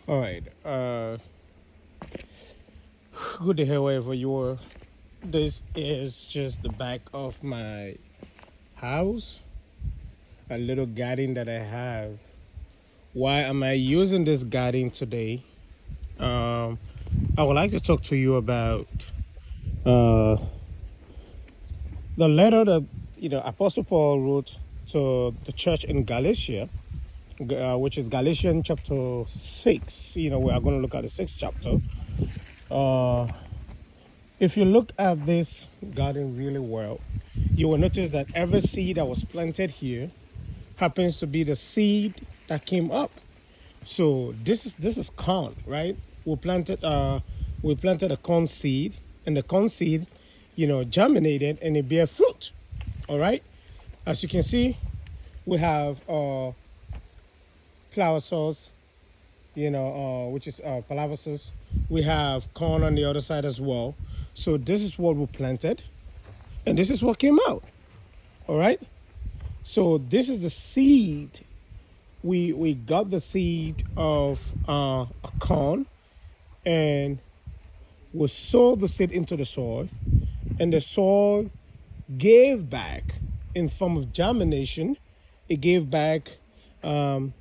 All right. Good to hear wherever you are. This is just the back of my house, a little garden that I have. Why am I using this garden today? Um, I would like to talk to you about uh, the letter that Apostle Paul wrote to the church in Galatia, which is Galatians chapter 6. We are going to look at the sixth chapter. Uh, If you look at this garden really well, you will notice that every seed that was planted here happens to be the seed that came up. So this is corn, right? We planted a corn seed, and the corn seed, germinated and it bear fruit. All right. As you can see, we have flower sauce, which is palavas. We have corn on the other side as well. So this is what we planted, and this is what came out. All right. So this is the seed. We got the seed of a corn, and we sowed the seed into the soil, and the soil gave back in form of germination. It gave back um,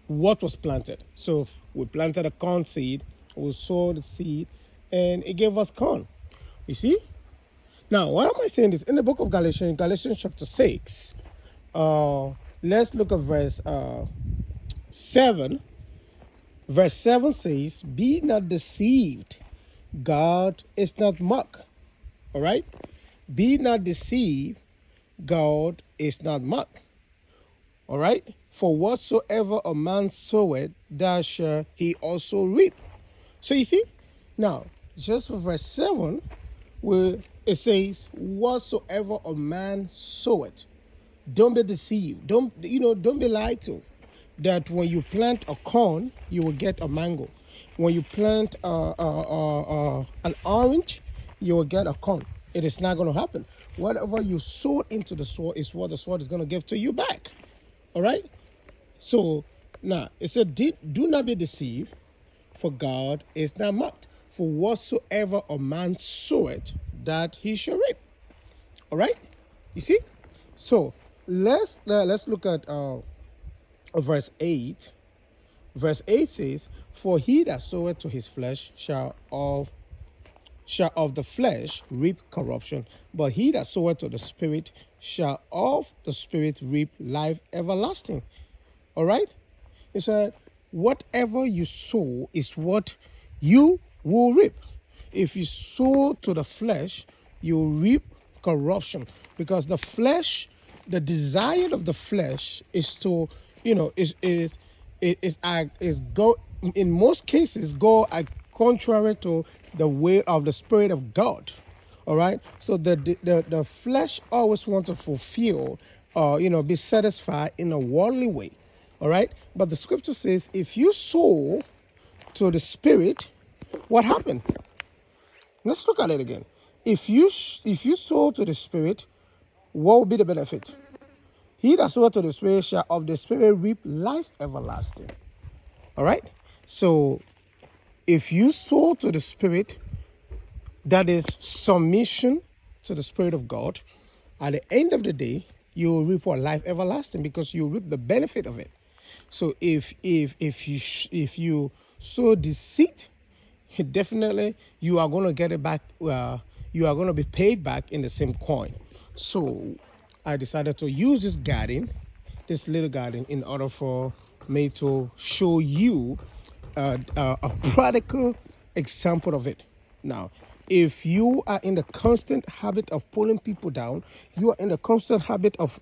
what was planted. So we planted a corn seed, we sowed the seed, and it gave us corn. You see? Now, why am I saying this? In the book of Galatians, Galatians chapter 6, uh, let's look at verse 7. Verse 7 says, "Be not deceived, God is not mocked." All right? Be not deceived, God is not mocked. All right? For whatsoever a man soweth, that shall he also reap. So you see, now, just for verse 7, where it says, whatsoever a man soweth. Don't be deceived. Don't be lied to. That when you plant a corn, you will get a mango. When you plant an orange, you will get a corn. It is not going to happen. Whatever you sow into the soil is what the soil is going to give to you back. All right? So now it said, do not be deceived, for God is not mocked. For whatsoever a man soweth, that he shall reap. All right? You see? So let's look at verse 8. Verse 8 says, "For he that soweth to his flesh shall of the flesh reap corruption, but he that soweth to the Spirit shall of the Spirit reap life everlasting." All right? He said, whatever you sow is what you will reap. If you sow to the flesh, you reap corruption, because the flesh, the desire of the flesh is to, is go in most cases go contrary to the way of the Spirit of God. All right. So the flesh always wants to fulfill, be satisfied in a worldly way. All right. But the scripture says, if you sow to the Spirit, what happened? Let's look at it again. If you sow to the Spirit, what will be the benefit? He that soweth to the Spirit shall of the Spirit reap life everlasting. All right. So if you sow to the Spirit, that is submission to the Spirit of God, at the end of the day, you will reap what? Life everlasting, because you reap the benefit of it. So if you sow deceit, definitely you are going to get it back. You are going to be paid back in the same coin. So I decided to use this little garden, in order for me to show you a practical example of it. Now, if you are in the constant habit of pulling people down, you are in the constant habit of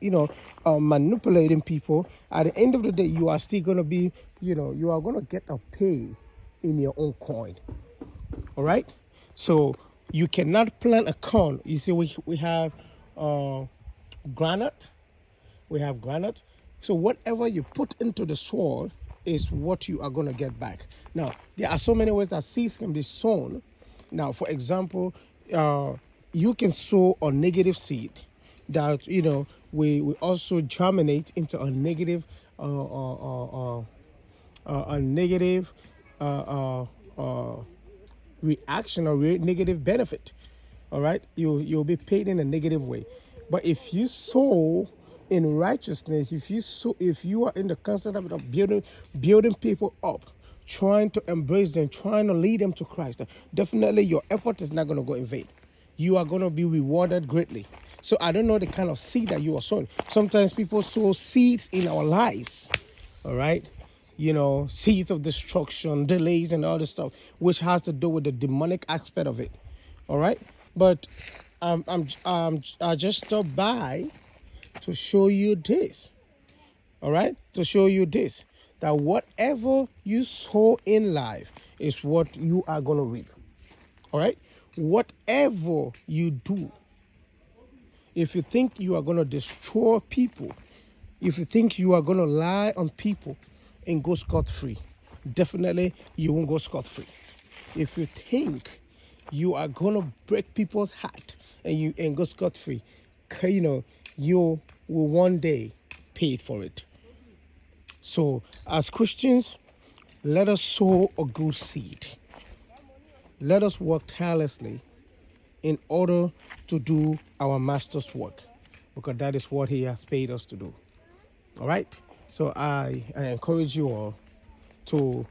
manipulating people. At the end of the day, you are still going to be, you are going to get a pay in your own coin. All right. So you cannot plant a corn. You see, we have granite. We have granite. So whatever you put into the soil is what you are going to get back. Now, there are so many ways that seeds can be sown. Now, for example, you can sow a negative seed that, we also germinate into a negative a negative reaction or negative benefit. All right, you'll be paid in a negative way. But if you sow in righteousness, if you are in the concept of building people up, trying to embrace them, trying to lead them to Christ, definitely your effort is not going to go in vain. You are going to be rewarded greatly. So I don't know the kind of seed that you are sowing. Sometimes people sow seeds in our lives, all right? Seeds of destruction, delays, and all this stuff, which has to do with the demonic aspect of it, all right? But I just stopped by to show you this, all right? To show you this, that whatever you sow in life is what you are going to reap, all right? Whatever you do, if you think you are going to destroy people, if you think you are going to lie on people and go scot-free, definitely you won't go scot-free. If you think you are going to break people's heart and go scot-free, you will one day pay for it. So as Christians, let us sow a good seed. Let us work tirelessly in order to do our master's work, because that is what he has paid us to do. All right? So I encourage you all to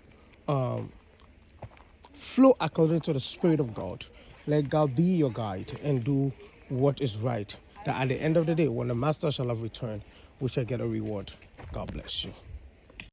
flow according to the Spirit of God. Let God be your guide and do what is right. That at the end of the day, when the master shall have returned, we shall get a reward. God bless you.